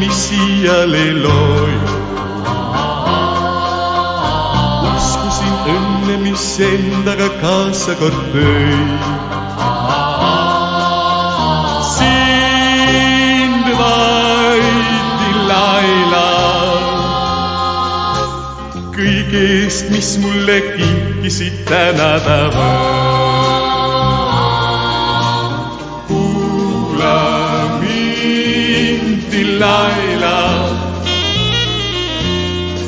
mis siiale loi. Uskusin õnne, mis endaga kaasa kord tõi. Sind vaid Dilaila, kõigest, mis mulle kinkisid tänada või. Kuula mind, Dilaila,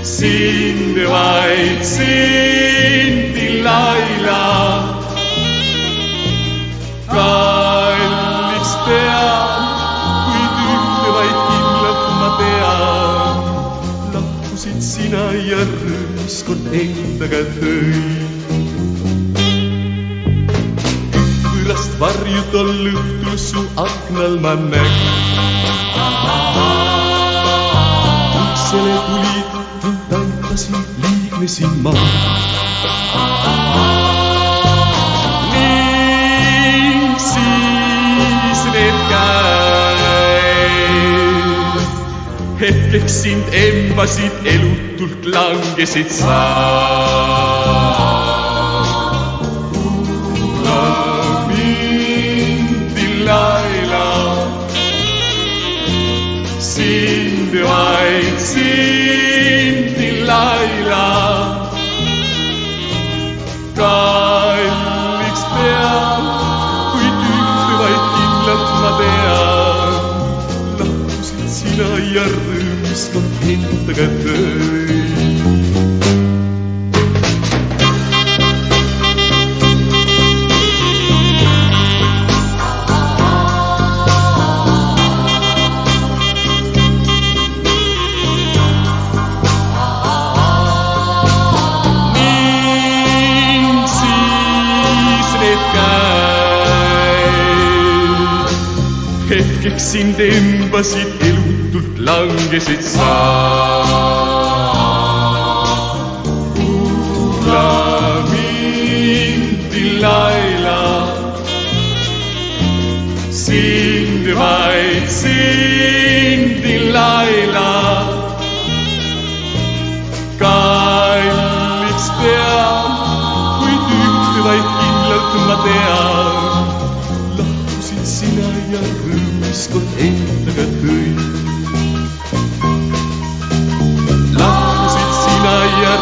sind vaid sind, Dilaila, kalliks pean, kuid ühte vaid kindlalt ma tean. Lahkusid sina ja rõõmus kord endaga tõi. Võõrast varju tol õhtul su aknal ma nägin. Uksele tulid, mind tantasin, liignesin ma. Ning siis need käed hetkeks sind embasid, elutult langesid sa. Kuula mind, Dilaila, sind vaid sind, Dilaila, kalliks pean, kuid ühte vaid kindlalt ma tean. Lahkusid sina ja rõõmus kord endaga tõi. Hetkeks sind embasid, elutult langesid sa. Kuula mind, Dilaila, sind vaid sind, Dilaila, kalliks pean, kuid ühte vaid kindlalt ma tean. Lahkusid sina ja rõõmus kord endaga tõi. Lahkusid sina ja